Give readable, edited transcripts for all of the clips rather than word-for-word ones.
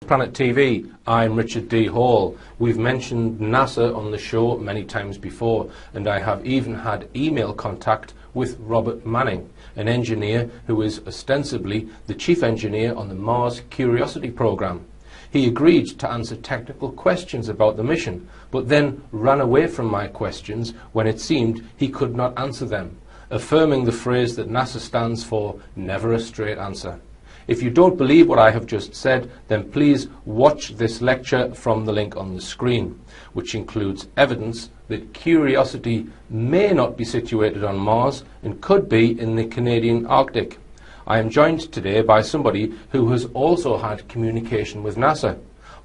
Planet TV, I'm Richard D. Hall. We've mentioned NASA on the show many times before, and I have even had email contact with Robert Manning, an engineer who is ostensibly the chief engineer on the Mars Curiosity program. He agreed to answer technical questions about the mission, but then ran away from my questions when it seemed he could not answer them, affirming the phrase that NASA stands for never a straight answer. If you don't believe what I have just said, then please watch this lecture from the link on the screen, which includes evidence that Curiosity may not be situated on Mars and could be in the Canadian Arctic. I am joined today by somebody who has also had communication with NASA,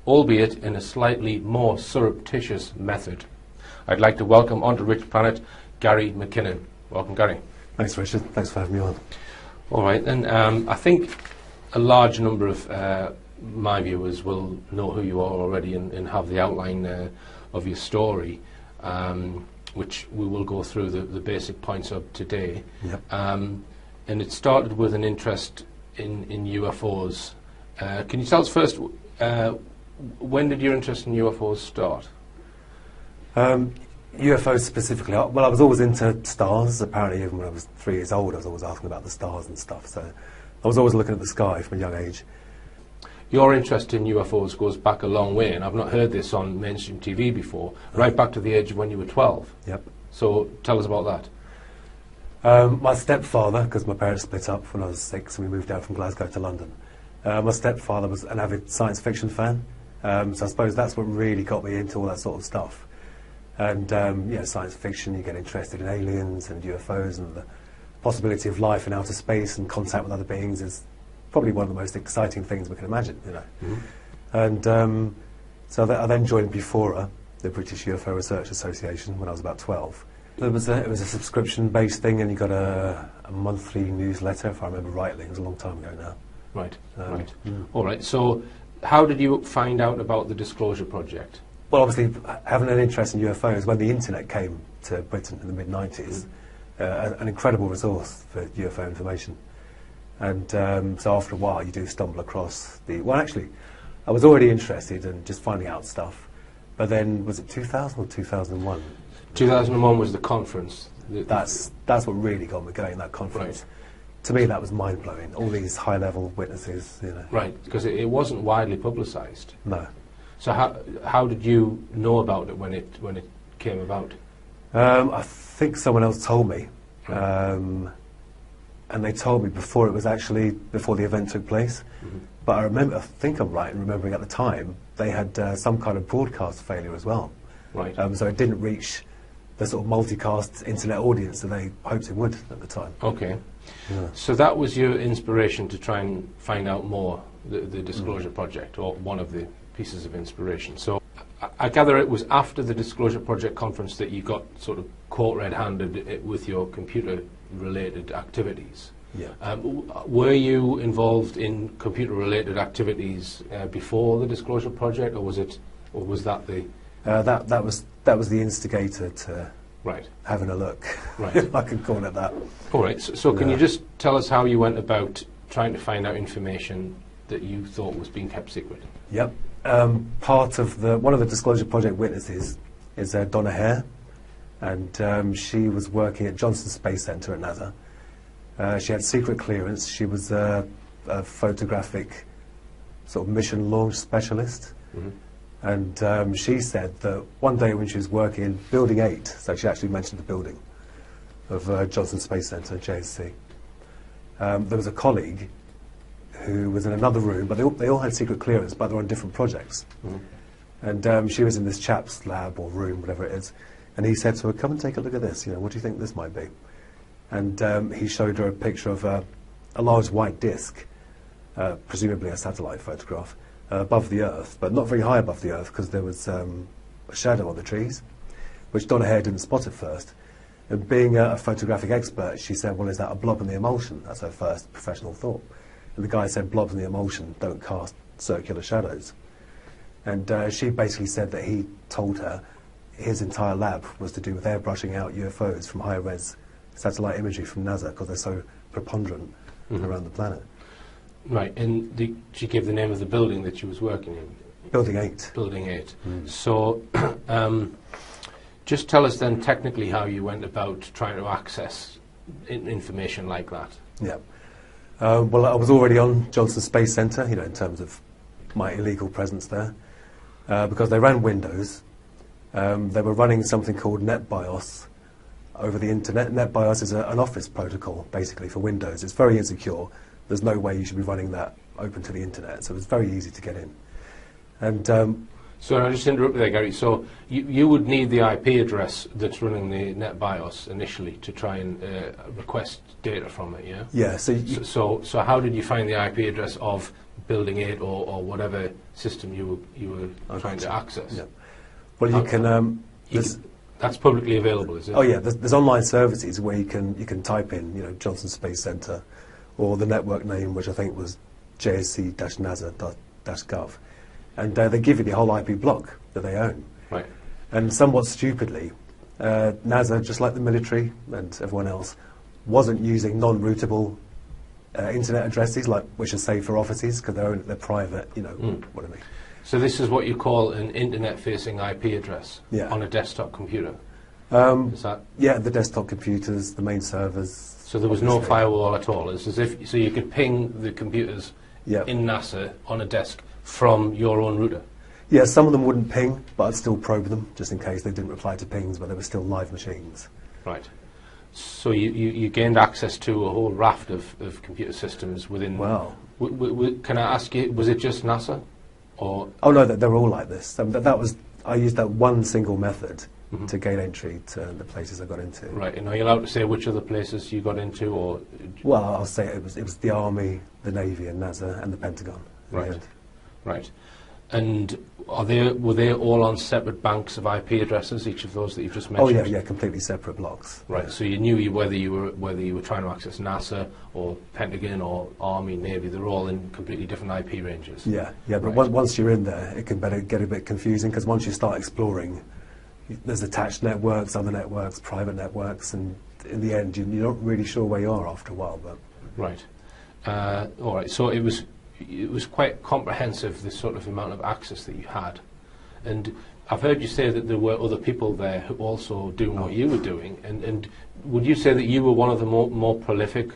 albeit in a slightly more surreptitious method. I'd like to welcome onto Rich Planet Gary McKinnon. Welcome, Gary. Thanks, Richard. Thanks for having me on. All right, then. I think a large number of my viewers will know who you are already and have the outline of your story, which we will go through the basic points of today. Yep. And it started with an interest in UFOs. Can you tell us first, when did your interest in UFOs start? UFOs specifically, well, I was always into stars. Apparently, even when I was 3 years old, I was always asking about the stars and stuff. So I was always looking at the sky from a young age. Your interest in UFOs goes back a long way, and I've not heard this on mainstream TV before, right back to the age of when you were 12. Yep. So tell us about that. My stepfather, because my parents split up when I was 6 and we moved down from Glasgow to London, my stepfather was an avid science fiction fan, so I suppose that's what really got me into all that sort of stuff. And science fiction, you get interested in aliens and UFOs, and the possibility of life in outer space and contact with other beings is probably one of the most exciting things we can imagine, you know. Mm-hmm. And so I then joined BUFORA, the British UFO Research Association, when I was about 12. It was a subscription-based thing, and you got a monthly newsletter, if I remember rightly. It was a long time ago now. Right, right. All right, so how did you find out about the Disclosure Project? Well, obviously, having an interest in UFOs, when the internet came to Britain in the mid-90s, an incredible resource for UFO information. And so after a while, you do stumble across well, actually, I was already interested in just finding out stuff. But then, was it 2000 or 2001? 2001 was the conference. That's what really got me going, that conference. Right. To me, that was mind-blowing. All these high-level witnesses, you know. Right, because it wasn't widely publicised. No. So how did you know about it when it came about? I think someone else told me, Right. and they told me before the event took place. Mm-hmm. But I think I'm right in remembering at the time they had some kind of broadcast failure as well. Right. So it didn't reach the sort of multicast internet audience that they hoped it would at the time. Okay. Yeah. So that was your inspiration to try and find out more, the Disclosure Project, or one of the pieces of inspiration. So I gather it was after the Disclosure Project conference that you got sort of caught red-handed with your computer-related activities. Yeah. Were you involved in computer-related activities before the Disclosure Project, or was that the that was the instigator to right having a look, right? If I could call it that. All right. So can you just tell us how you went about trying to find out information that you thought was being kept secret? Yep. One of the Disclosure Project witnesses is Donna Hare, and she was working at Johnson Space Center at NASA. She had secret clearance. She was a photographic sort of mission launch specialist. Mm-hmm. And she said that one day when she was working in Building 8, so she actually mentioned the building of Johnson Space Center, JSC, there was a colleague who was in another room, but they all had secret clearance, but they were on different projects. Mm-hmm. And she was in this chap's lab or room, whatever it is, and he said to her, "Come and take a look at this, what do you think this might be?" And he showed her a picture of a large white disc, presumably a satellite photograph, above the Earth, but not very high above the Earth because there was a shadow on the trees, which Donna Hare didn't spot at first. And being a photographic expert, she said, "Well, is that a blob in the emulsion?" That's her first professional thought. And the guy said, "Blobs in the emulsion don't cast circular shadows." And she basically said that he told her his entire lab was to do with airbrushing out UFOs from high-res satellite imagery from NASA because they're so preponderant around the planet. Right, and did she give the name of the building that she was working in? Building 8. Building 8. So, just tell us then technically how you went about trying to access information like that. Yeah. Well, I was already on Johnson Space Centre, you know, in terms of my illegal presence there, because they ran Windows. They were running something called NetBIOS over the internet. NetBIOS is an Office protocol, basically, for Windows. It's very insecure. There's no way you should be running that open to the internet, so it's very easy to get in. And so I just interrupt there, Gary. So you would need the IP address that's running the NetBIOS initially to try and request data from it, yeah? yeah, So how did you find the IP address of Building 8 or whatever system you were trying to access? Yeah. Well, you can. That's publicly available, is it? Oh yeah, there's online services where you can type in, you know, Johnson Space Centre, or the network name, which I think was jsc-nasa.gov, and they give you the whole IP block that they own. Right. And somewhat stupidly, NASA, just like the military and everyone else, wasn't using non-routable internet addresses, like which are safe for offices because they're private. You know what I mean. So this is what you call an internet-facing IP address on a desktop computer. Is that? Yeah, the desktop computers, the main servers. So there was no firewall at all. It's as if so you could ping the computers in NASA on a desk from your own router. Yeah, some of them wouldn't ping, but I'd still probe them just in case they didn't reply to pings, but they were still live machines. Right. So you gained access to a whole raft of computer systems within. Wow. Can I ask you, was it just NASA, or? Oh no, they're all like this. I used that one single method to gain entry to the places I got into. Right, and are you allowed to say which other places you got into, or? Well, I'll say it was the Army, the Navy, and NASA, and the Pentagon. Right, right. And were they all on separate banks of IP addresses? Each of those that you've just mentioned. Oh yeah, completely separate blocks. Right. Yeah. So you knew whether you were trying to access NASA or Pentagon or Army, Navy. They're all in completely different IP ranges. Yeah, but once you're in there, it can get a bit confusing because once you start exploring, there's attached networks, other networks, private networks, and in the end, you're not really sure where you are after a while. But right. All right. So it was quite comprehensive, the sort of amount of access that you had. And I've heard you say that there were other people there who also doing what you were doing. And would you say that you were one of the more prolific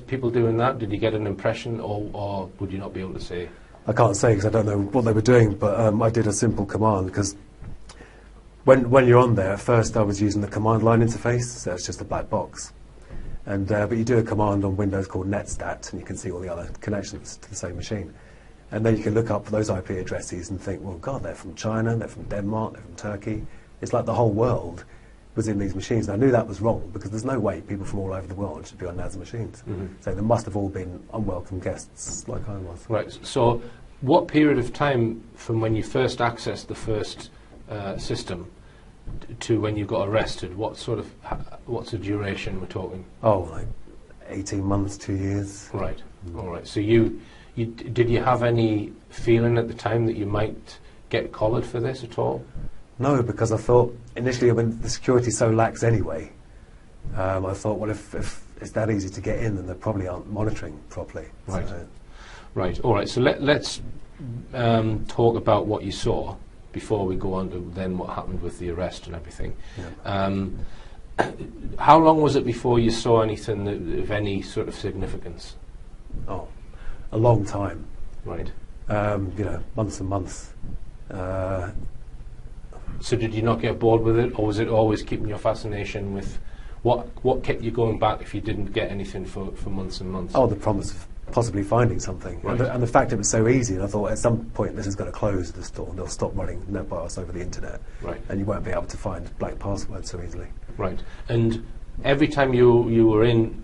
people doing that? Did you get an impression, or would you not be able to say? I can't say because I don't know what they were doing, but I did a simple command because when you're on there, at first I was using the command line interface, so it's just a black box. And but you do a command on Windows called netstat, and you can see all the other connections to the same machine. And then you can look up those IP addresses and think, well, God, they're from China, they're from Denmark, they're from Turkey. It's like the whole world was in these machines. And I knew that was wrong because there's no way people from all over the world should be on NASA machines. So they must have all been unwelcome guests like I was. Right. So what period of time from when you first accessed the first system to when you got arrested, what's the duration we're talking? Oh, like 18 months, 2 years. Right. All right. So did you have any feeling at the time that you might get collared for this at all? No, because I thought initially when the security's so lax anyway, I thought, well, if it's that easy to get in, then they probably aren't monitoring properly. Right. So, right. All right. So let's talk about what you saw before we go on to then what happened with the arrest and everything. Yeah. How long was it before you saw anything of any sort of significance? Oh, a long time. Right. Months and months. So did you not get bored with it, or was it always keeping your fascination with what kept you going back if you didn't get anything for months and months? Oh, the promise of possibly finding something. Right. And the fact it was so easy, and I thought at some point this is going to close the store and they'll stop running NetBIOS over the internet. Right. And you won't be able to find blank passwords so easily. Right. And every time you were in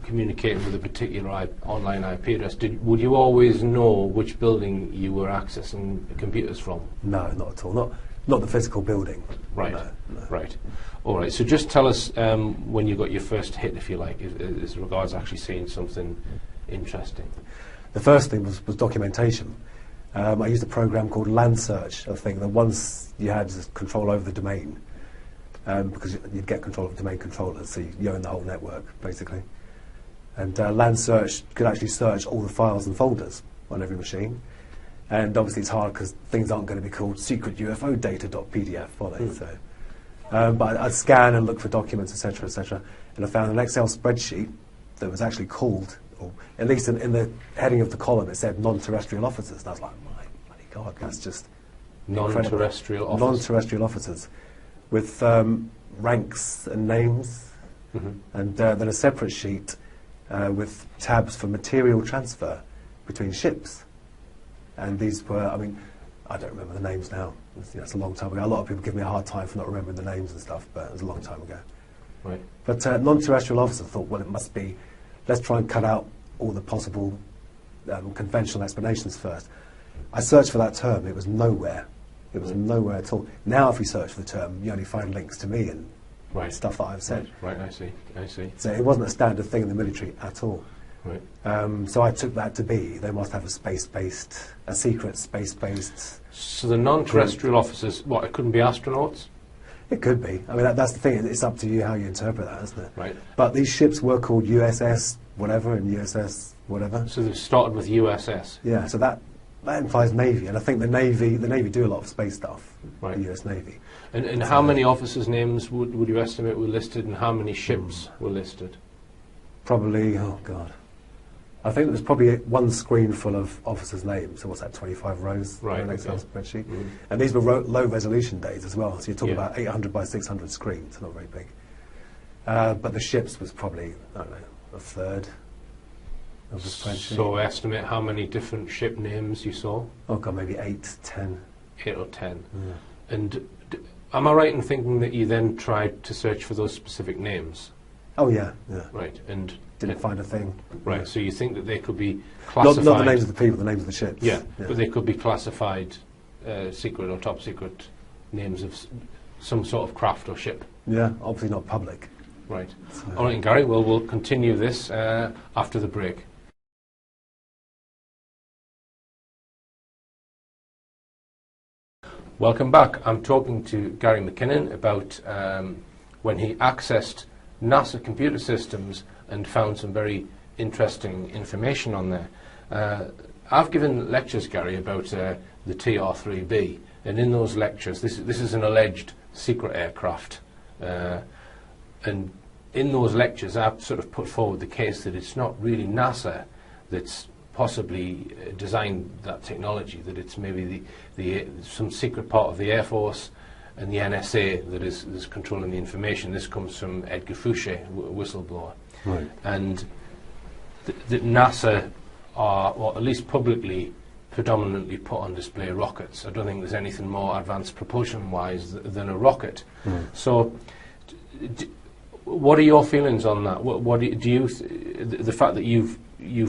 communicating with a particular online IP address, would you always know which building you were accessing computers from? No, not at all. Not the physical building. Right. No. Right. All right. So just tell us when you got your first hit, if you like, as regards actually seeing something interesting. The first thing was documentation. I used a program called LAN Search. I think that once you had control over the domain, because you'd get control of domain controllers, so you own the whole network, basically. And LandSearch could actually search all the files and folders on every machine. And obviously it's hard because things aren't going to be called secret UFO data.pdf, are they? So, but I'd scan and look for documents, etc., etc. And I found an Excel spreadsheet that was actually called, or at least in the heading of the column, it said non-terrestrial officers. And I was like, my bloody God, that's just non-terrestrial officers. Non-terrestrial officers with ranks and names, and then a separate sheet with tabs for material transfer between ships. And these were, I mean, I don't remember the names now. It's a long time ago. A lot of people give me a hard time for not remembering the names and stuff, but it was a long time ago. Right. But non-terrestrial officers thought, well, it must be, let's try and cut out all the possible conventional explanations first. I searched for that term. It was nowhere. It was nowhere at all. Now, if you search for the term, you only find links to me and stuff that I've said. Right, I see. So it wasn't a standard thing in the military at all. Right. So I took that to be, they must have a secret space-based... So the non-terrestrial officers, what, it couldn't be astronauts? It could be. I mean, that's the thing. It's up to you how you interpret that, isn't it? Right. But these ships were called USS whatever and USS whatever. So they started with USS? Yeah, so that implies Navy. And I think the Navy do a lot of space stuff, right. The US Navy. And how many officers' names would you estimate were listed, and how many ships were listed? Probably, oh God. I think there was probably one screen full of officers' names. So what's that, 25 rows right, on an Excel spreadsheet? Mm-hmm. And these were low resolution days as well. So you're talking about 800 by 600 screens, not very big. But the ships was probably, I don't know, a third of the spreadsheet. So estimate how many different ship names you saw? Oh God, maybe 8, 10. 8 or 10. Yeah. And am I right in thinking that you then tried to search for those specific names? Oh yeah. Right, and didn't find a thing. Right, Yeah. so you think that they could be classified... Not the names of the people, the names of the ships. Yeah, but they could be classified secret or top secret names of some sort of craft or ship. Yeah, obviously not public. Right. So. All right, Gary, well, we'll continue this after the break. Welcome back. I'm talking to Gary McKinnon about when he accessed NASA computer systems and found some very interesting information on there. I've given lectures, Gary, about the TR-3B, and in those lectures, this is an alleged secret aircraft, and in those lectures I've sort of put forward the case that it's not really NASA that's possibly designed that technology, that it's maybe some secret part of the Air Force and the NSA that is controlling the information. This comes from Edgar Fouché, whistleblower. Right. And that NASA are, or at least publicly, predominantly put on display rockets. I don't think there's anything more advanced propulsion-wise than a rocket. So, what are your feelings on that? What do you the fact that you've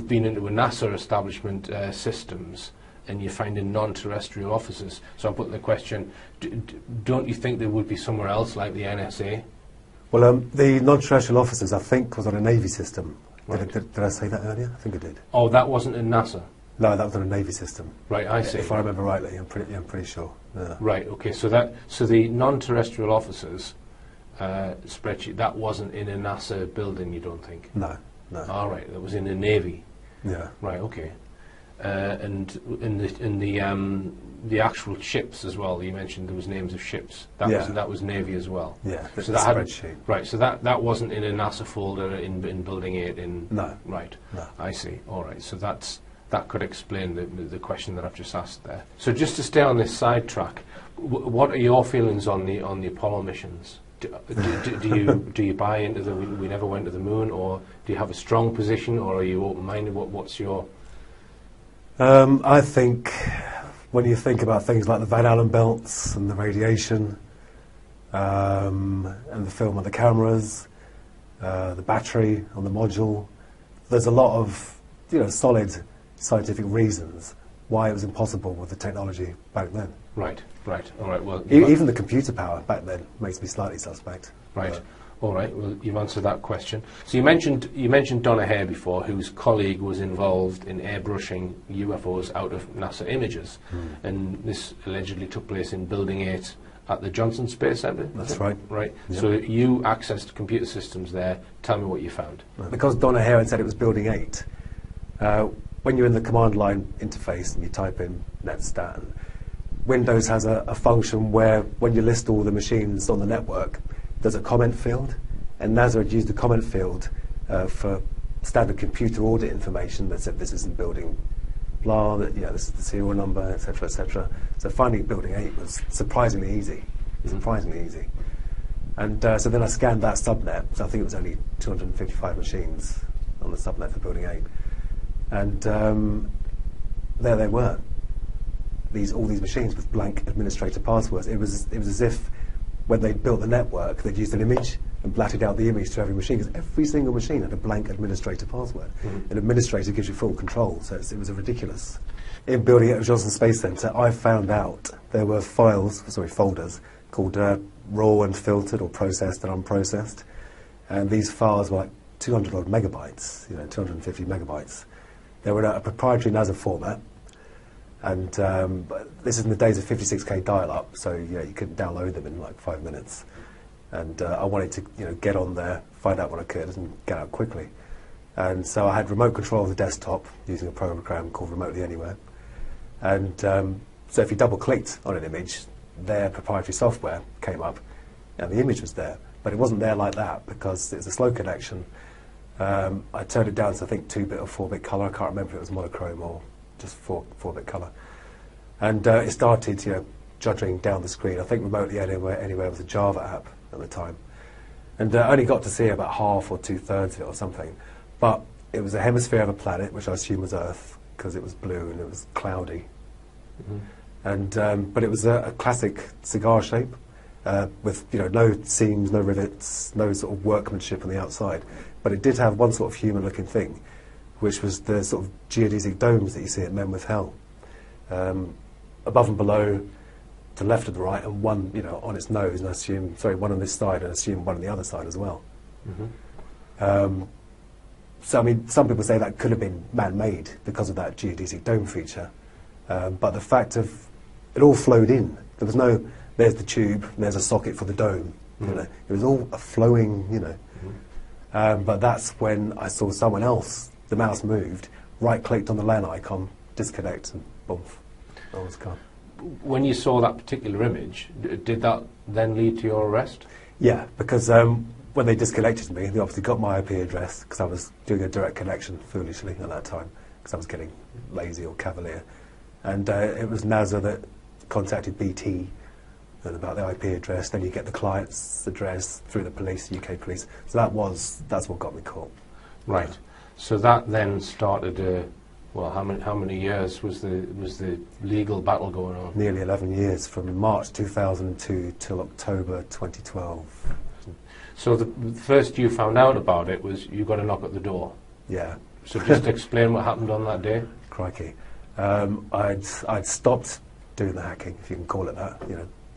been into a NASA establishment systems and you're finding non-terrestrial officers? So I'm putting the question: don't you think there would be somewhere else like the NSA? Well, the non-terrestrial officers, I think, was on a Navy system. Right. Did I say that earlier? I think I did. Oh, that wasn't in NASA. No, that was on a Navy system. Right, I see. If I remember rightly, I'm pretty sure. Yeah. Right. Okay. So the non-terrestrial officers spreadsheet, that wasn't in a NASA building, you don't think? No. All right. That was in a Navy. Yeah. Right. Okay. And in the actual ships as well. You mentioned there was names of ships. That was Navy as well. Yeah. So the that spreadsheet. Right. So that wasn't in a NASA folder in Building 8. No. Right. No. I see. All right. So that could explain the question that I've just asked there. So just to stay on this sidetrack, what are your feelings on the Apollo missions? Do you buy into we never went to the moon, or do you have a strong position, or are you open-minded? What's your... I think when you think about things like the Van Allen belts and the radiation, and the film on the cameras, the battery on the module, there's a lot of solid scientific reasons why it was impossible with the technology back then. Right. All right. Well, even the computer power back then makes me slightly suspect. Right. All right. Well, you've answered that question. So you mentioned Donna Hare before, whose colleague was involved in airbrushing UFOs out of NASA images, and this allegedly took place in Building 8 at the Johnson Space Centre? That's right. Right. Yeah. So you accessed computer systems there. Tell me what you found. Because Donna Hare had said it was Building 8, when you're in the command line interface and you type in netstat, Windows has a function where when you list all the machines on the network, there's a comment field, and NASA had used the comment field for standard computer audit information that said this isn't building blah, that this is the serial number, etc., etc. So finding Building 8 was surprisingly easy, And so then I scanned that subnet, so I think it was only 255 machines on the subnet for Building 8. And there they were, all these machines with blank administrator passwords. It was as if when they built the network, they'd used an image and blatted out the image to every machine, because every single machine had a blank administrator password. An administrator gives you full control, so it was ridiculous. In Building 8 at Johnson Space Centre, I found out there were folders called raw and filtered, or processed and unprocessed, and these files were like 200 odd megabytes, 250 megabytes. They were in a proprietary NASA format, and this is in the days of 56k dial-up, so you couldn't download them in like 5 minutes. And I wanted to get on there, find out what I could, and get out quickly. And so I had remote control of the desktop using a program called Remotely Anywhere. And so if you double-clicked on an image, their proprietary software came up, and the image was there. But it wasn't there like that, because it's a slow connection. I turned it down to, I think, 2-bit or 4-bit colour. I can't remember if it was monochrome or just 4-bit colour. And it started, judging down the screen. I think Remotely Anywhere was a Java app at the time. And I only got to see about half or 2/3 of it or something. But it was a hemisphere of a planet, which I assume was Earth, because it was blue and it was cloudy. And but it was a classic cigar shape, with no seams, no rivets, no sort of workmanship on the outside. But it did have one sort of human-looking thing, which was the sort of geodesic domes that you see at Menwith Hell. Above and below, to the left and the right, and one, on its nose, and I assume, one on this side, and I assume one on the other side as well. So, I mean, some people say that could have been man-made because of that geodesic dome feature. But the fact of it all flowed in. There was no, there's the tube, and there's a socket for the dome. It was all a flowing, But that's when I saw someone else, the mouse moved, right-clicked on the LAN icon, disconnect, and boom, I was gone. When you saw that particular image, did that then lead to your arrest? Yeah, because when they disconnected me, they obviously got my IP address, because I was doing a direct connection, foolishly, at that time, because I was getting lazy or cavalier. And it was NASA that contacted BT about the IP address. Then you get the client's address through the police, UK police. So that's what got me caught. Right. So that then started. How many years was the legal battle going on? Nearly 11 years, from March 2002 till October 2012. So the first you found out about it was you got a knock at the door. Yeah. So just explain what happened on that day. Crikey. I'd stopped doing the hacking, if you can call it that,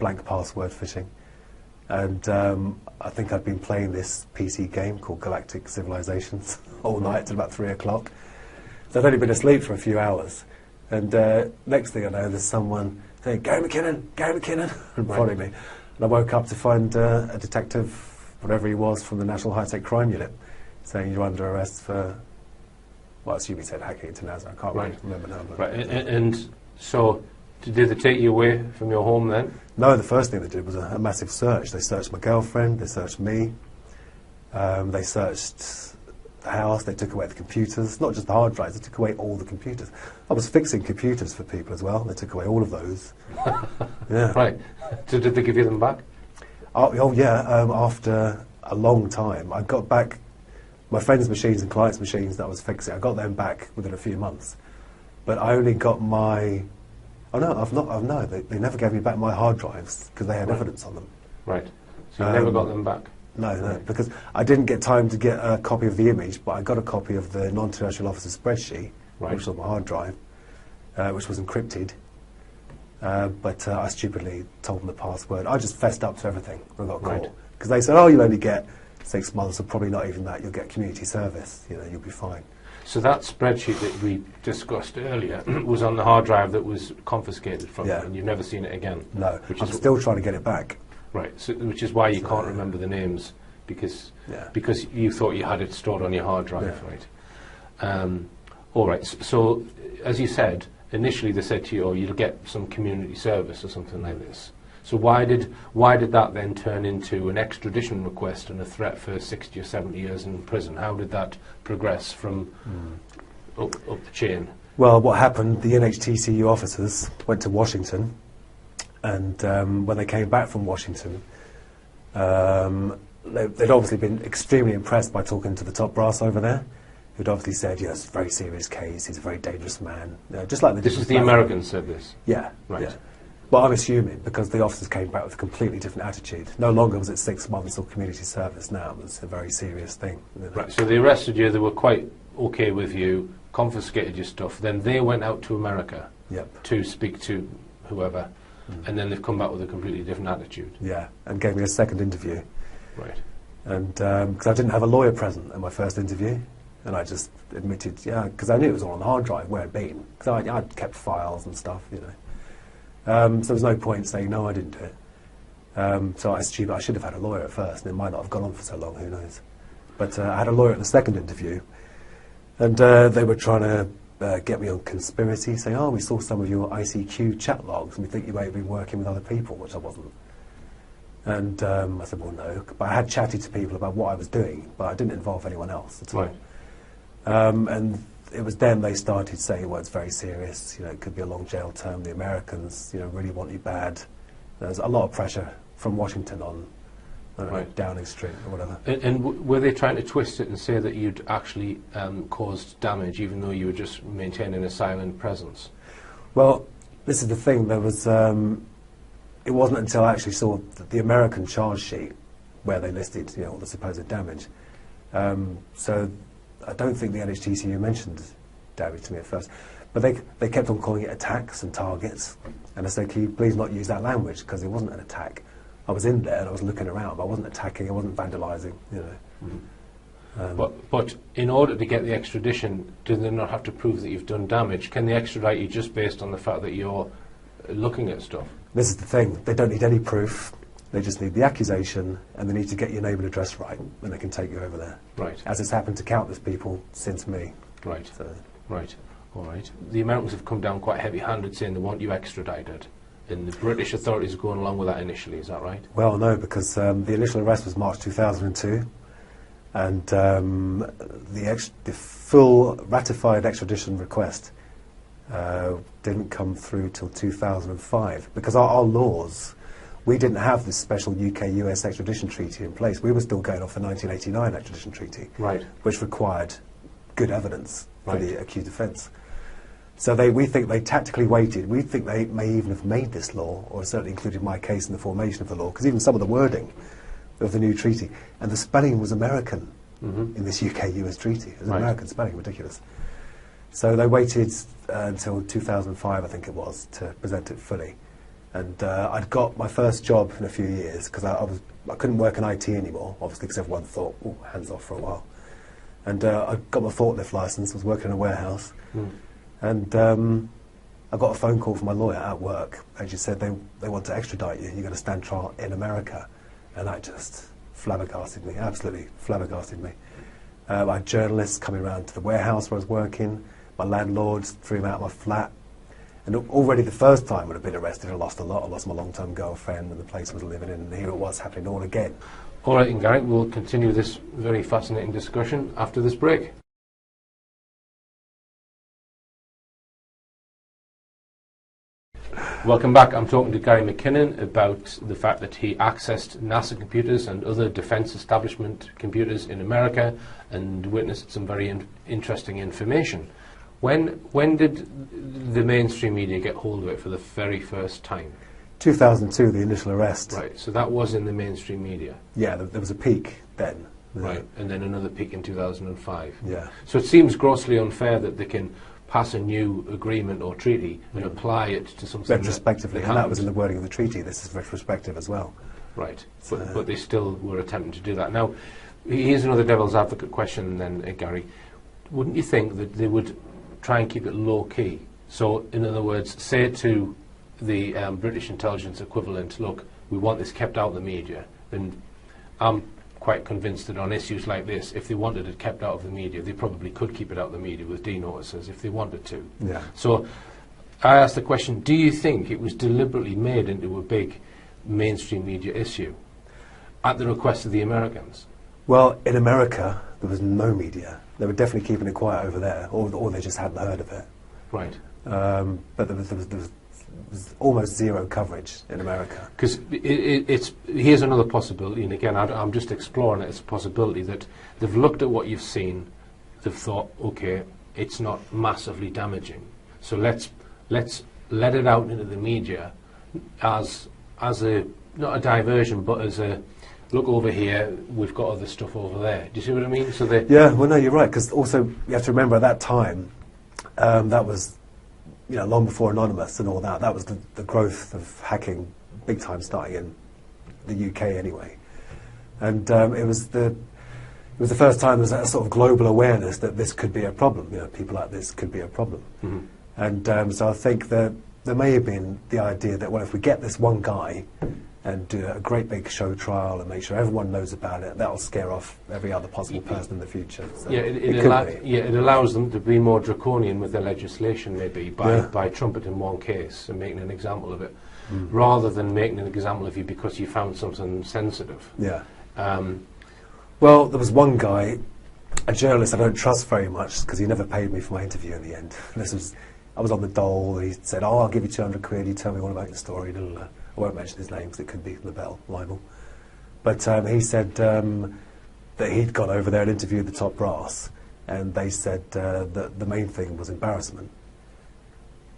blank password phishing. And I think I'd been playing this PC game called Galactic Civilizations all night till about 3 o'clock. So I'd only been asleep for a few hours. And next thing I know, there's someone saying, Gary McKinnon, and prodding me. And I woke up to find a detective, whatever he was, from the National High-Tech Crime Unit, saying you're under arrest for, well, I assume he said hacking into NASA. I can't really remember now. But right. And so did they take you away from your home then? No, the first thing they did was a massive search. They searched my girlfriend, they searched me, they searched the house, they took away the computers, not just the hard drives, they took away all the computers. I was fixing computers for people as well, they took away all of those. Yeah. Right. So did they give you them back? Oh yeah, after a long time. I got back my friends' machines and clients' machines that I was fixing. I got them back within a few months. But I only got my... Oh no, they never gave me back my hard drives because they had evidence on them. Right. So you never got them back? No, because I didn't get time to get a copy of the image, but I got a copy of the non-terrestrial officer spreadsheet, which was on my hard drive, which was encrypted. But I stupidly told them the password. I just fessed up to everything when I got caught. Because they said, oh, you'll only get 6 months, or probably not even that, you'll get community service, you'll be fine. So that spreadsheet that we discussed earlier was on the hard drive that was confiscated from you, and you've never seen it again? No, I'm still trying to get it back. Right, so, which is why you can't remember the names, because you thought you had it stored on your hard drive, right? All right, so as you said, initially they said to you, oh, you'll get some community service or something like this. So why did that then turn into an extradition request and a threat for 60 or 70 years in prison? How did that progress from up the chain? Well, what happened, the NHTCU officers went to Washington, and when they came back from Washington, they'd obviously been extremely impressed by talking to the top brass over there, who'd obviously said, yes, it's a very serious case, he's a very dangerous man. Just like this is the Americans said this? Yeah. Right. Yeah. Well, I'm assuming, because the officers came back with a completely different attitude. No longer was it 6 months or community service, now it was a very serious thing. You know? Right, so they arrested you, they were quite okay with you, confiscated your stuff, then they went out to America to speak to whoever, and then they've come back with a completely different attitude. Yeah, and gave me a second interview. Right. And because I didn't have a lawyer present at my first interview, and I just admitted, because I knew it was all on the hard drive where it'd been, because I'd kept files and stuff, you know. So there was no point saying, no, I didn't do it. So I assumed I should have had a lawyer at first, and it might not have gone on for so long, who knows. But I had a lawyer at the second interview, and they were trying to get me on conspiracy, saying, oh, we saw some of your ICQ chat logs, and we think you may have been working with other people, which I wasn't. And I said, well, no. But I had chatted to people about what I was doing, but I didn't involve anyone else at all. Right. And it was then they started saying, well, it's very serious, you know, it could be a long jail term, the Americans, you know, really want you bad. There's a lot of pressure from Washington on Downing Street or whatever. And were they trying to twist it and say that you'd actually caused damage, even though you were just maintaining a silent presence? Well, this is the thing, there was, it wasn't until I actually saw the American charge sheet where they listed, you know, all the supposed damage. So I don't think the NHTCU mentioned damage to me at first, but they kept on calling it attacks and targets, and I said, can you please not use that language, because it wasn't an attack. I was in there and I was looking around, but I wasn't attacking, I wasn't vandalising, you know. But in order to get the extradition, do they not have to prove that you've done damage? Can they extradite you just based on the fact that you're looking at stuff? This is the thing, they don't need any proof. They just need the accusation, and they need to get your name and address right, and they can take you over there. Right. As it's happened to countless people since me. Right. So. Right. All right. The Americans have come down quite heavy-handed, saying they want you extradited, and the British authorities are going along with that initially. Is that right? Well, no, because the initial arrest was March 2002, and the full ratified extradition request didn't come through till 2005, because our laws. We didn't have this special UK-US extradition treaty in place. We were still going off the 1989 extradition treaty, which required good evidence for the accused offence. So we think they tactically waited. We think they may even have made this law, or certainly included my case in the formation of the law, because even some of the wording of the new treaty, and the spelling was American in this UK-US treaty. It was American spelling, ridiculous. So they waited until 2005, I think it was, to present it fully. And I'd got my first job in a few years, because I couldn't work in IT anymore, obviously, because everyone thought, oh, hands off for a while. And I got my forklift licence, was working in a warehouse, and I got a phone call from my lawyer at work, and she said, they want to extradite you, you're going to stand trial in America. And that just flabbergasted me, absolutely flabbergasted me. I had journalists coming around to the warehouse where I was working, my landlord threw me out of my flat. And already the first time I'd have been arrested, I lost a lot. I lost my long-term girlfriend and the place I was living in, and here it was happening all again. All right, and Gary, we'll continue this very fascinating discussion after this break. Welcome back. I'm talking to Gary McKinnon about the fact that he accessed NASA computers and other defence establishment computers in America and witnessed some very interesting information. When did the mainstream media get hold of it for the very first time? 2002, the initial arrest. Right, so that was in the mainstream media? Yeah, there was a peak then. Right, and then another peak in 2005. Yeah. So it seems grossly unfair that they can pass a new agreement or treaty and apply it to something retrospectively, and that was in the wording of the treaty. This is retrospective as well. Right, but they still were attempting to do that. Now, here's another devil's advocate question then, Gary. wouldn't you think that they would try and keep it low key? So, in other words, say to the British intelligence equivalent, look, we want this kept out of the media, and I'm quite convinced that on issues like this, if they wanted it kept out of the media, they probably could keep it out of the media with D-notices if they wanted to. Yeah. So I asked the question, do you think it was deliberately made into a big mainstream media issue at the request of the Americans? Well, in America, there was no media. They were definitely keeping it quiet over there, or they just hadn't heard of it. Right. But there was almost zero coverage in America. Because here's another possibility, and again, I'm just exploring it as a possibility, that they've looked at what you've seen, they've thought, okay, it's not massively damaging, so let's let it out into the media as a, not a diversion, but as a, look over here, we've got other stuff over there. Do you see what I mean? So yeah, well, no, you're right, because also you have to remember at that time, that was, you know, long before Anonymous and all that. That was the growth of hacking, big time, starting in the UK anyway. And it was the first time there was a sort of global awareness that this could be a problem. You know, people like this could be a problem. Mm-hmm. And so I think that there may have been the idea that, well, if we get this one guy and do a great big show trial and make sure everyone knows about it, that'll scare off every other possible person in the future. So yeah, it allows them to be more draconian with their legislation, maybe, by trumpeting one case and making an example of it, rather than making an example of you because you found something sensitive. Yeah. Well, there was one guy, a journalist I don't trust very much, because he never paid me for my interview in the end. I was on the dole, and he said, "Oh, I'll give you 200 quid, you tell me all about your story." Blah, blah, blah. I won't mention his name because it could be libel, libel. But he said that he'd gone over there and interviewed the top brass, and they said that the main thing was embarrassment.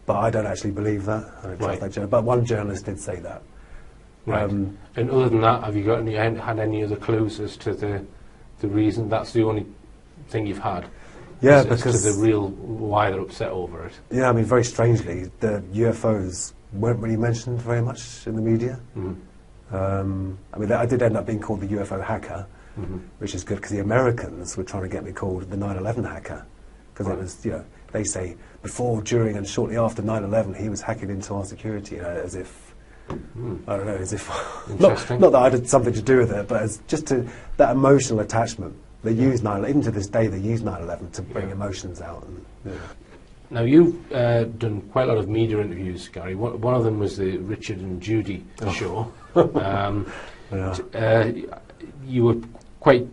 But I don't actually believe that. I don't trust that journalist. But one journalist did say that. Right. And other than that, have you got had any other clues as to the reason? That's the only thing you've had? Yeah, as because to the real why they're upset over it. Yeah, I mean, very strangely, the UFOs weren't really mentioned very much in the media. I mean, I did end up being called the UFO hacker, which is good because the Americans were trying to get me called the 9/11 hacker, because it was, you know, they say before, during, and shortly after 9/11, he was hacking into our security, you know, as if I don't know, as if not that I had something to do with it, but as just to that emotional attachment. They use 9/11, even to this day, they use 9/11 to bring emotions out. And, Now, you've done quite a lot of media interviews, Gary. One of them was the Richard and Judy show. You were quite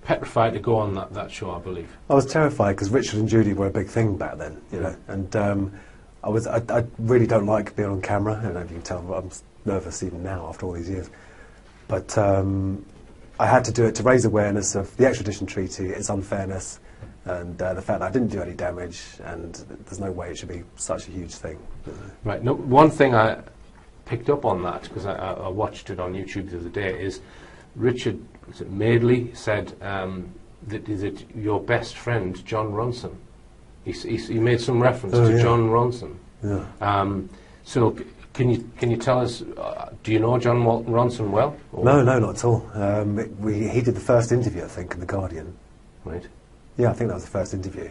petrified to go on that show, I believe. I was terrified because Richard and Judy were a big thing back then, you know. And I really don't like being on camera. I don't know if you can tell, but I'm nervous even now after all these years. But I had to do it to raise awareness of the extradition treaty, its unfairness, and the fact that I didn't do any damage, and there's no way it should be such a huge thing. Right. No, one thing I picked up on that, because I watched it on YouTube the other day, is Richard Madeley said that your best friend, John Ronson, he made some reference to John Ronson. Yeah. So can you tell us, do you know John Ronson well? No, not at all. He did the first interview, I think, in The Guardian. Right. Yeah, I think that was the first interview.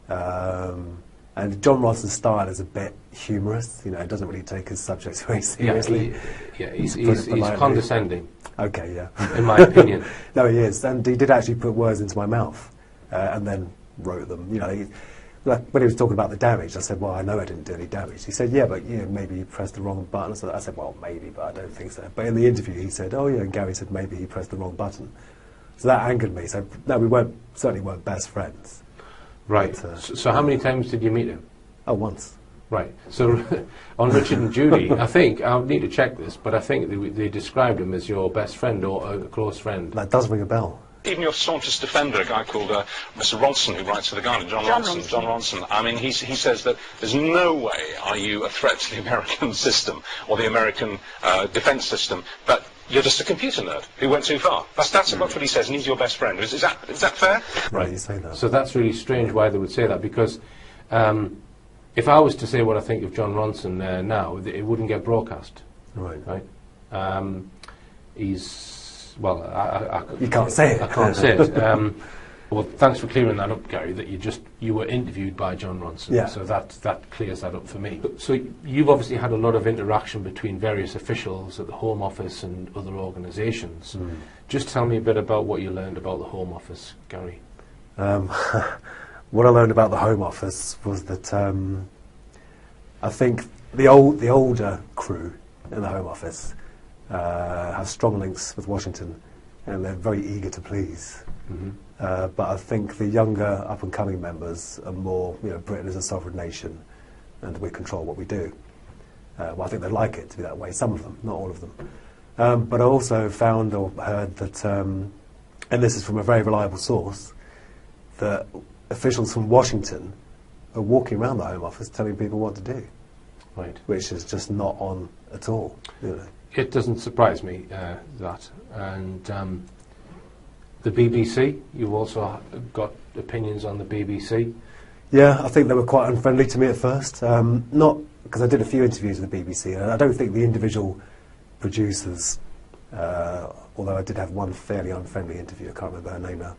And John Ronson's style is a bit humorous. You know, he doesn't really take his subjects very seriously. He's condescending. Okay, yeah. In my opinion. No, he is. And he did actually put words into my mouth and then wrote them. You know, like when he was talking about the damage, I said, well, I know I didn't do any damage. He said, yeah, but maybe you pressed the wrong button. So I said, well, maybe, but I don't think so. But in the interview, he said, oh, yeah, and Gary said maybe he pressed the wrong button. So that angered me. So, no, we certainly weren't best friends. Right. But, so how many times did you meet him? Oh, once. Right. So on Richard and Judy, I think, I'll need to check this, but I think they described him as your best friend or a close friend. That does ring a bell. Even your staunchest defender, a guy called Mr. Ronson, who writes for The Guardian, John Ronson. I mean, he says that there's no way are you a threat to the American system or the American defence system, but you're just a computer nerd who went too far. That's what he says, and he's your best friend. Is that fair? Right, you say that. So that's really strange why they would say that, because if I was to say what I think of John Ronson now, it wouldn't get broadcast. Right. He's... Well, you can't say it. I can't say it. Well, thanks for clearing that up, Gary, that you were interviewed by John Ronson, Yeah. so that clears that up for me. So you've obviously had a lot of interaction between various officials at the Home Office and other organisations. Just tell me a bit about what you learned about the Home Office, Gary. What I learned about the Home Office was that I think the older crew in the Home Office have strong links with Washington, and they're very eager to please. But I think the younger up-and-coming members are more, Britain is a sovereign nation and we control what we do. Well, I think they like it to be that way, some of them, not all of them. But I also found or heard that, and this is from a very reliable source, that officials from Washington are walking around the Home Office telling people what to do. Right. Which is just not on at all. It doesn't surprise me, that. And the BBC, you've also got opinions on the BBC? Yeah, I think they were quite unfriendly to me at first. Not because I did a few interviews with the BBC, and I don't think the individual producers, although I did have one fairly unfriendly interview, I can't remember her name now,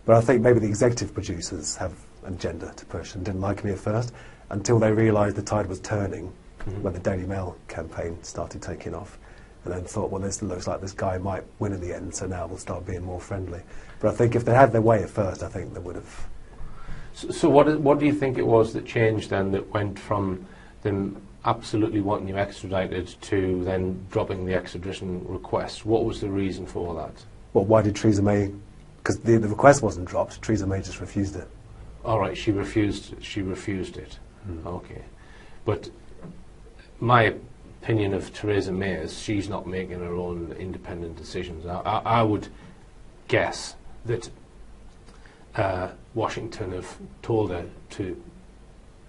but I think maybe the executive producers have an agenda to push and didn't like me at first, until they realised the tide was turning when the Daily Mail campaign started taking off. And then thought, well, this looks like this guy might win in the end, so now we'll start being more friendly. But I think if they had their way at first, I think they would have. So what do you think it was that changed then, that went from them absolutely wanting you extradited to then dropping the extradition request? What was the reason for all that? Well, why did Theresa May? Because the request wasn't dropped. Theresa May just refused it. All right, she refused it. Okay, but my opinion of Theresa May is she's not making her own independent decisions. I would guess that Washington have told her to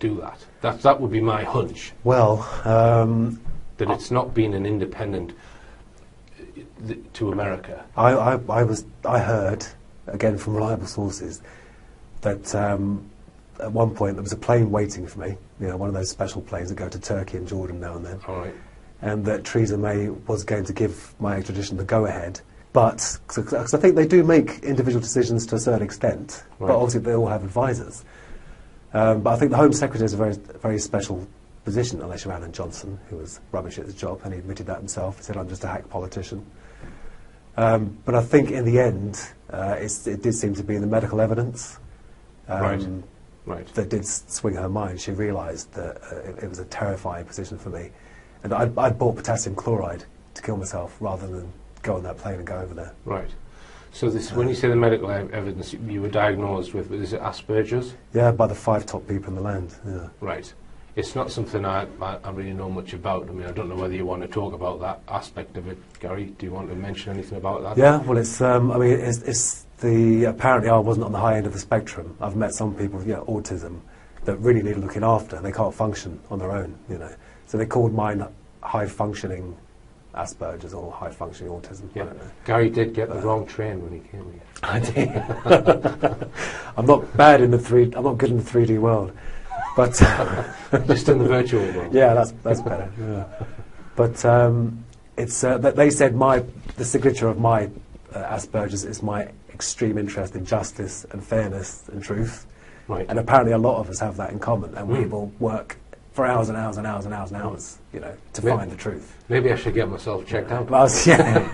do that. That would be my hunch. Well, that it's not been an independent to America. I heard again from reliable sources that at one point there was a plane waiting for me, one of those special planes that go to Turkey and Jordan now and then. All right. And that Theresa May was going to give my extradition the go-ahead. But, because I think they do make individual decisions to a certain extent, right. But obviously they all have advisors. But I think the Home Secretary is a very, very special position, unless you're Alan Johnson, who was rubbish at his job, and he admitted that himself. He said, I'm just a hack politician. But I think in the end, it did seem to be the medical evidence. Right. That did swing her mind. She realised that it was a terrifying position for me. And I'd bought potassium chloride to kill myself rather than go on that plane and go over there. Right. So when you say the medical evidence, you were diagnosed with, is it Asperger's? Yeah, by the 5 top people in the land. Yeah. Right. It's not something I really know much about. I mean, I don't know whether you want to talk about that aspect of it, Gary. Do you want to mention anything about that? Yeah, well, it's apparently I wasn't on the high end of the spectrum. I've met some people with autism that really need looking after, and they can't function on their own, So they called mine high-functioning Asperger's or high-functioning autism. Yeah. Gary did get the wrong train when he came here. I did. I'm not bad in the I'm not good in the 3D world, but just in the virtual world. Yeah, that's better. Yeah. But it's that they said the signature of my Asperger's is my extreme interest in justice and fairness and truth. Right. And apparently a lot of us have that in common, and we will work for hours and hours and hours and hours and hours, to find the truth. Maybe I should get myself checked out. Well, yeah.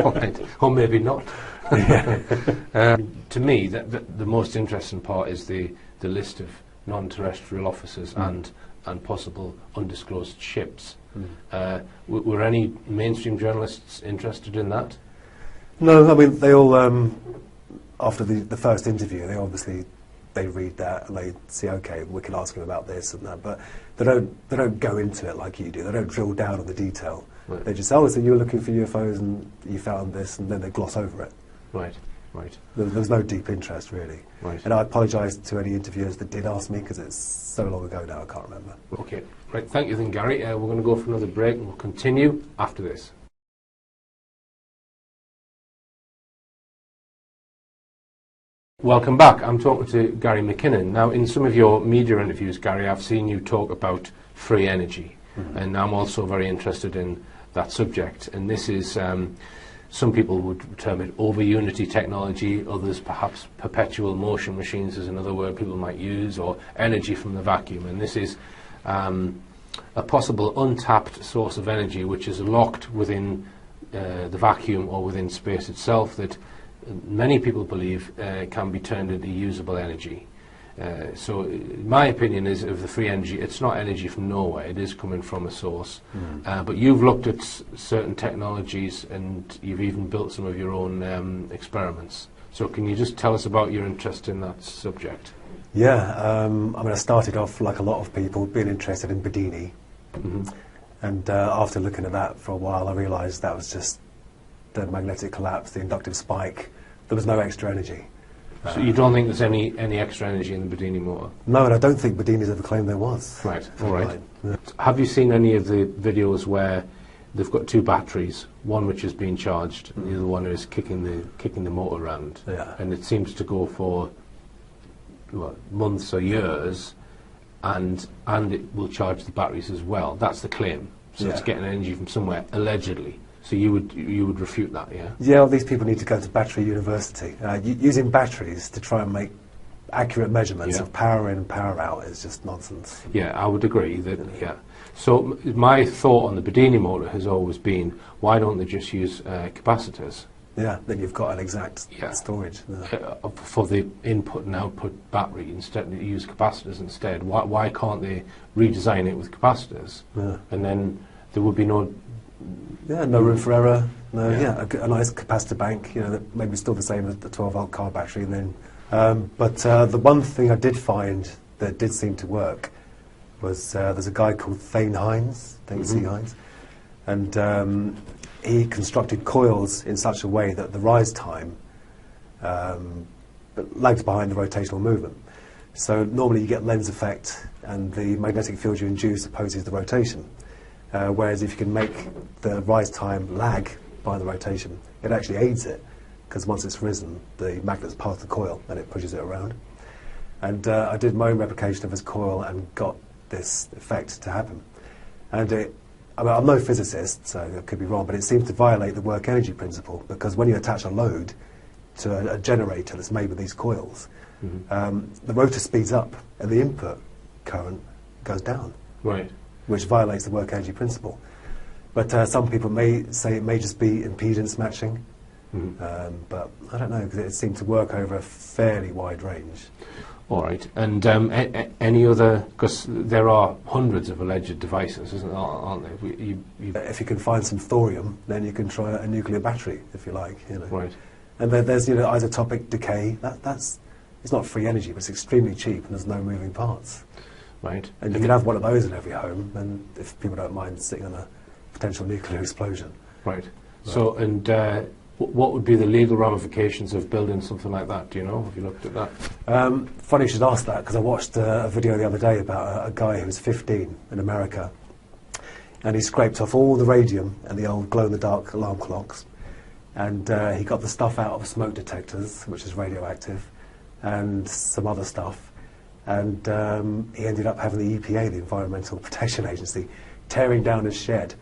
Right. Or maybe not. To me, the most interesting part is the list of non-terrestrial officers and possible undisclosed ships. Were any mainstream journalists interested in that? No, I mean, they all, after the first interview, they read that and they see, okay, we can ask him about this and that, but they don't go into it like you do. They don't drill down on the detail. Right. They just say, so you were looking for UFOs and you found this, and then they gloss over it. Right. There's no deep interest, really. Right. And I apologise to any interviewers that did ask me, because it's so long ago now, I can't remember. Okay. Right, thank you then, Gary. We're going to go for another break and we'll continue after this. Welcome back. I'm talking to Gary McKinnon. Now, in some of your media interviews, Gary, I've seen you talk about free energy, and I'm also very interested in that subject. And this is some people would term it over-unity technology, others perhaps perpetual motion machines is another word people might use, or energy from the vacuum. And this is a possible untapped source of energy which is locked within the vacuum or within space itself, that many people believe can be turned into usable energy. So my opinion is, of the free energy, it's not energy from nowhere, it is coming from a source. But you've looked at certain technologies and you've even built some of your own experiments. So can you just tell us about your interest in that subject? Yeah, I mean, I started off, like a lot of people, being interested in Bedini. And after looking at that for a while, I realised that was just the magnetic collapse, the inductive spike. There was no extra energy. So you don't think there's any extra energy in the Bedini motor? No, and I don't think Bedini's ever claimed there was. Right, all right. Yeah. Have you seen any of the videos where they've got two batteries, one which is being charged and the other one is kicking the motor around? Yeah. And it seems to go for months or years, and it will charge the batteries as well. That's the claim. So it's getting energy from somewhere, allegedly. So you would refute that, yeah? Yeah, well, these people need to go to battery university. Using batteries to try and make accurate measurements of power in and power out is just nonsense. Yeah, I would agree that, yeah. So my thought on the Bedini motor has always been, why don't they just use capacitors? Yeah, then you've got an exact storage. For the input and output battery, instead they use capacitors instead. Why can't they redesign it with capacitors? Yeah. And then there would be no room for error. No, a nice capacitor bank, that maybe still the same as the 12-volt car battery. And then, but the one thing I did find that did seem to work was there's a guy called Thane Hines, C. Hines, and he constructed coils in such a way that the rise time lags behind the rotational movement. So normally you get lens effect, and the magnetic field you induce opposes the rotation. Whereas if you can make the rise time lag by the rotation, it actually aids it, because once it's risen, the magnet's past the coil and it pushes it around. And I did my own replication of his coil and got this effect to happen. And I'm no physicist, so I could be wrong, but it seems to violate the work energy principle, because when you attach a load to a generator that's made with these coils, the rotor speeds up and the input current goes down. Right. Which violates the work energy principle. But some people may say it may just be impedance matching, but I don't know, because it seemed to work over a fairly wide range. All right. And any other, because there are hundreds of alleged devices, aren't there? If you can find some thorium, then you can try a nuclear battery, if you like. Right. And then there's isotopic decay. It's not free energy, but it's extremely cheap, and there's no moving parts. Right. And you can have one of those in every home, and if people don't mind sitting on a potential nuclear explosion. Right. So, and what would be the legal ramifications of building something like that? Do you know? Have you looked at that? Funny you should ask that, because I watched a video the other day about a guy who was 15 in America, and he scraped off all the radium and the old glow-in-the-dark alarm clocks, and he got the stuff out of smoke detectors, which is radioactive, and some other stuff. And he ended up having the EPA, the Environmental Protection Agency, tearing down his shed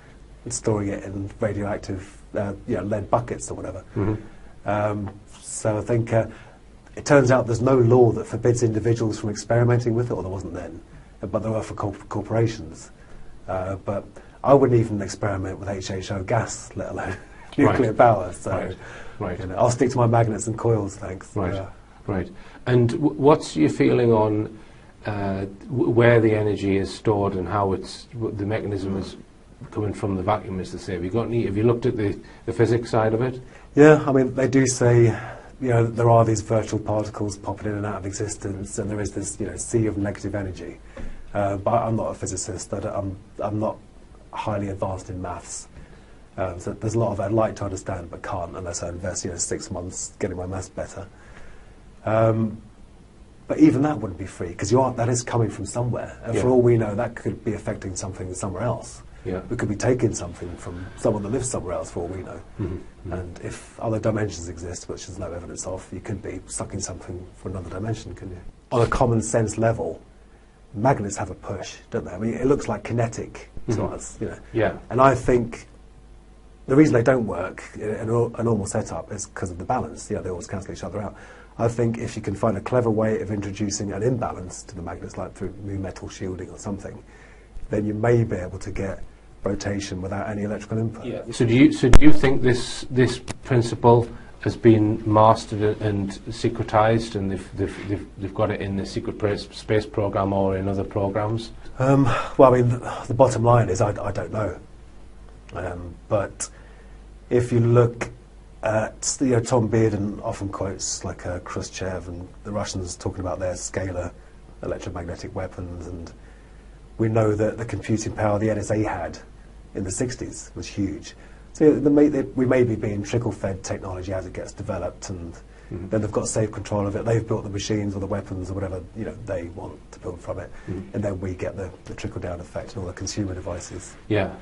and storing it in radioactive lead buckets or whatever. So I think it turns out there's no law that forbids individuals from experimenting with it, or there wasn't then, but there were for corporations. But I wouldn't even experiment with HHO gas, let alone nuclear power. So I'll stick to my magnets and coils, thanks. Right. Right. And what's your feeling on where the energy is stored and how the mechanism is coming from the vacuum, as they say? Have you looked at the physics side of it? Yeah, I mean, they do say, there are these virtual particles popping in and out of existence, and there is this, sea of negative energy. But I'm not a physicist. I'm not highly advanced in maths. So there's a lot of I'd like to understand, but can't unless I invest, 6 months getting my maths better. But even that wouldn't be free, because that is coming from somewhere, and for all we know, that could be affecting something somewhere else. Yeah. We could be taking something from someone that lives somewhere else, for all we know. And if other dimensions exist, which there's no evidence of, you could be sucking something from another dimension, couldn't you? On a common sense level, magnets have a push, don't they? I mean, it looks like kinetic to us, Yeah. And I think the reason they don't work in a normal setup is because of the balance. They always cancel each other out. I think if you can find a clever way of introducing an imbalance to the magnets, like through new metal shielding or something, then you may be able to get rotation without any electrical input. Yeah. So do you think this principle has been mastered and secretized, and they've got it in the secret space program or in other programs? Well, I mean, the bottom line is I don't know. But if you look at, Tom Bearden often quotes like Khrushchev and the Russians talking about their scalar electromagnetic weapons, and we know that the computing power the NSA had in the 60s was huge. So we may be being trickle-fed technology as it gets developed, and then they've got safe control of it. They've built the machines or the weapons or whatever they want to build from it, and then we get the trickle-down effect and all the consumer devices. Yeah.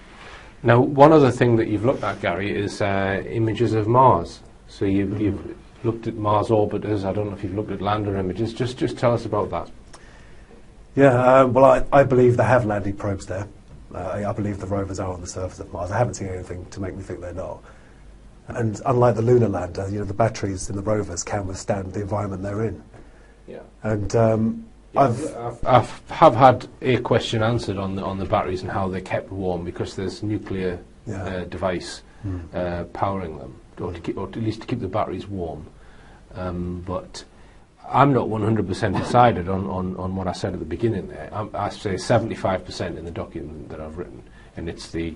Now, one other thing that you've looked at, Gary, is images of Mars. So you've looked at Mars orbiters. I don't know if you've looked at lander images. Just tell us about that. Yeah, well, I believe they have landing probes there. I believe the rovers are on the surface of Mars. I haven't seen anything to make me think they're not. And unlike the lunar lander, the batteries in the rovers can withstand the environment they're in. Yeah. And I've had a question answered on the batteries and how they're kept warm, because there's nuclear device powering them, or at least to keep the batteries warm. But I'm not 100% decided on what I said at the beginning there. I say 75% in the document that I've written, and it's the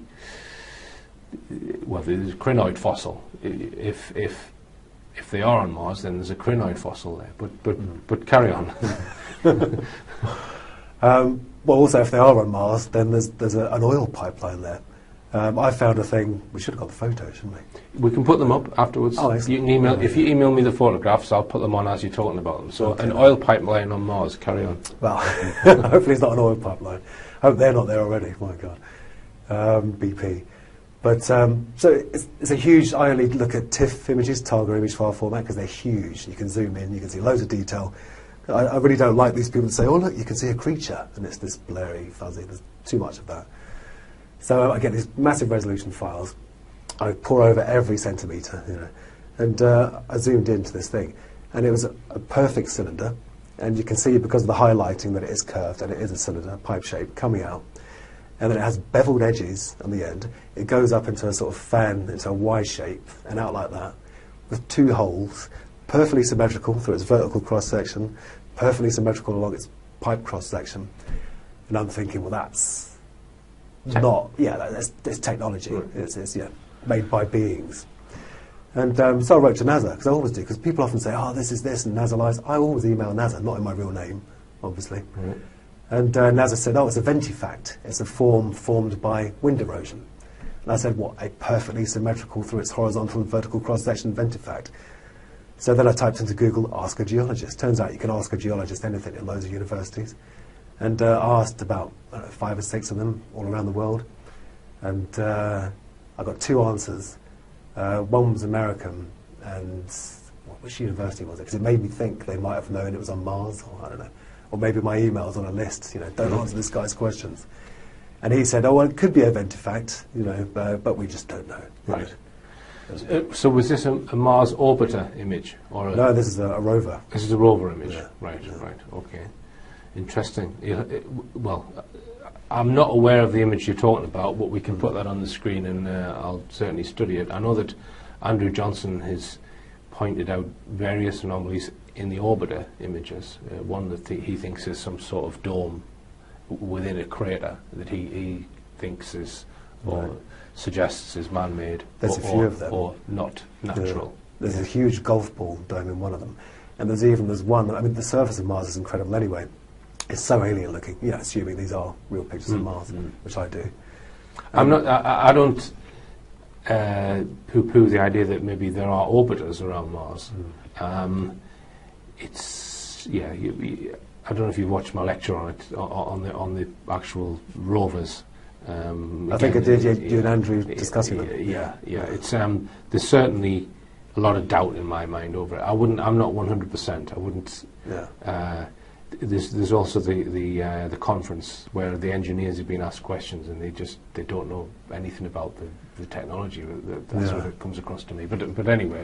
crinoid fossil. If they are on Mars, then there's a crinoid fossil there. But carry on. Well, also, if they are on Mars, then there's an oil pipeline there. I found a thing. We should have got the photos, shouldn't we? We can put them up afterwards. Oh, you can email, if you email me the photographs, I'll put them on as you're talking about them. So an oil pipeline on Mars. Carry on. Well, hopefully it's not an oil pipeline. I hope they're not there already. My God, BP. But so it's a huge. I only look at TIFF images, target image file format, because they're huge. You can zoom in, you can see loads of detail. I really don't like these people that say, "Oh, look, you can see a creature," and it's this blurry, fuzzy. There's too much of that. So I get these massive resolution files. I pour over every centimetre, and I zoomed into this thing, and it was a perfect cylinder. And you can see, because of the highlighting, that it is curved, and it is a cylinder, pipe shape, coming out. And then it has beveled edges on the end. It goes up into a sort of fan, into a Y shape, and out like that, with two holes, perfectly symmetrical through its vertical cross-section, perfectly symmetrical along its pipe cross-section. And I'm thinking, well, that's that's technology. It's made by beings. And so I wrote to NASA, because I always do, because people often say, oh, this is this, and NASA lies. I always email NASA, not in my real name, obviously. Right. And NASA said, oh, it's a ventifact. It's a form formed by wind erosion. And I said, what, a perfectly symmetrical through its horizontal and vertical cross-section ventifact? So then I typed into Google, ask a geologist. Turns out you can ask a geologist anything in loads of universities. And I asked about 5 or 6 of them all around the world. And I got 2 answers. One was American, and which university was it? Because it made me think they might have known it was on Mars, or I don't know. Or maybe my email's on a list, don't answer this guy's questions. And he said, oh, well, it could be a ventifact, but we just don't know. Right. So was this a Mars orbiter image? No, this is a rover. This is a rover image. Yeah. Right, okay. Interesting. Well, I'm not aware of the image you're talking about, but we can put that on the screen, and I'll certainly study it. I know that Andrew Johnson has pointed out various anomalies in the orbiter images. One that he thinks is some sort of dome within a crater that he thinks is, or suggests is man-made. There's a few of them. Or not natural. There's a huge golf ball dome in one of them. And there's one, the surface of Mars is incredible anyway. It's so alien looking, assuming these are real pictures of Mars, which I do. I don't poo-poo the idea that maybe there are orbiters around Mars. I don't know if you watched my lecture on it, on the actual rovers. I think I did. You and Andrew discussing them. Yeah. It's there's certainly a lot of doubt in my mind over it. I'm not 100%. I wouldn't. there's also the conference where the engineers have been asked questions and they don't know anything about the technology. That's what it comes across to me. But anyway,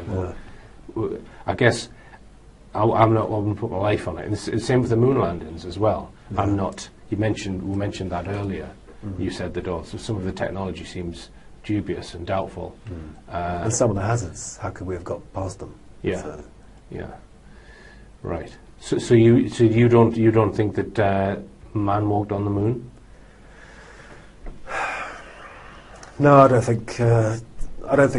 I guess I wouldn't put my life on it. And it's the same with the moon landings as well. Yeah. We mentioned that earlier. You said that so some of the technology seems dubious and doubtful. And some of the hazards, how could we have got past them? Yeah. So, yeah. Right. So you don't think that man walked on the moon? no, I don't think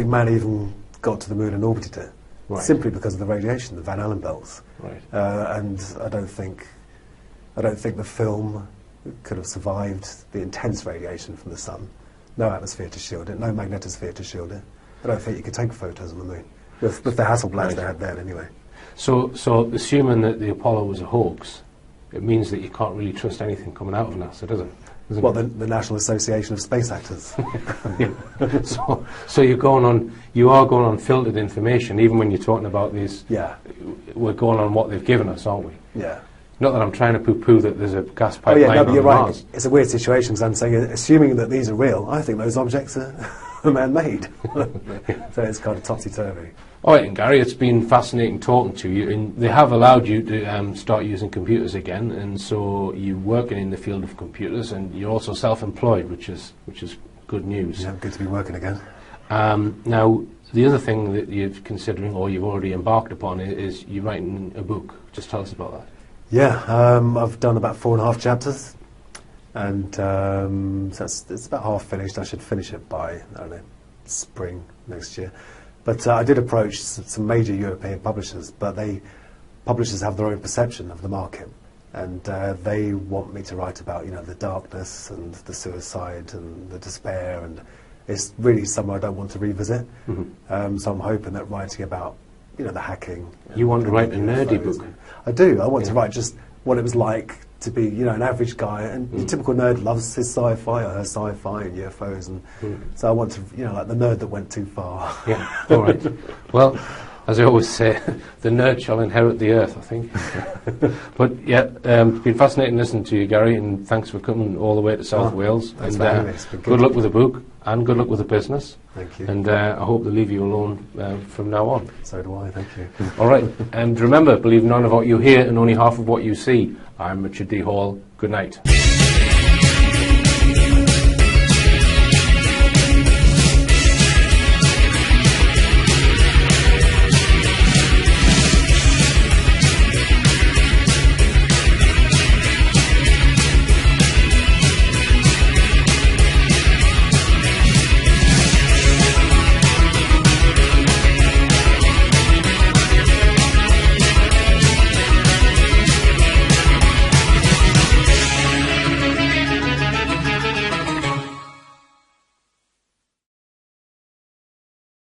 man even got to the moon and orbited it. Right. Simply because of the radiation, the Van Allen belts. Right. And I don't think the film could have survived the intense radiation from the sun. No atmosphere to shield it, no magnetosphere to shield it. I don't think you could take photos on the moon with the Hasselblads they had then anyway. So assuming that the Apollo was a hoax, it means that you can't really trust anything coming out of NASA, does it? Well, the National Association of Space Actors. So you are going on filtered information, even when you're talking about these. Yeah. We're going on what they've given us, aren't we? Yeah. Not that I'm trying to poo-poo that there's a gas Oh pipeline yeah, no, but you're on right. Mars. It's a weird situation because I'm saying, assuming that these are real, I think those objects are man-made. So it's kind of topsy-turvy. All right, and Gary, it's been fascinating talking to you. And they have allowed you to start using computers again, and so you're working in the field of computers, and you're also self-employed, which is good news. Yeah, good to be working again. Now, the other thing that you're considering, or you've already embarked upon, is you're writing a book. Just tell us about that. Yeah, I've done about 4.5 chapters, and so it's about half finished. I should finish it by, I don't know, spring next year. But I did approach some major European publishers, but publishers have their own perception of the market, and they want me to write about, the darkness and the suicide and the despair, and it's really somewhere I don't want to revisit. Mm-hmm. So I'm hoping that writing about, the hacking. You want to write a nerdy book? I do. I want to write just what it was like to be, an average guy. And the typical nerd loves his sci-fi or her sci-fi and UFOs. And so I want to, like the nerd that went too far. Yeah, all right. Well, as I always say, the nerd shall inherit the earth, I think. But yeah, it's been fascinating listening to you, Gary, and thanks for coming all the way to South Wales. Thanks and for having me. It's been good luck with the book and good luck with the business. Thank you. And I hope they leave you alone from now on. So do I, thank you. All right, and remember, believe none of what you hear and only half of what you see. I'm Richard D. Hall. Good night.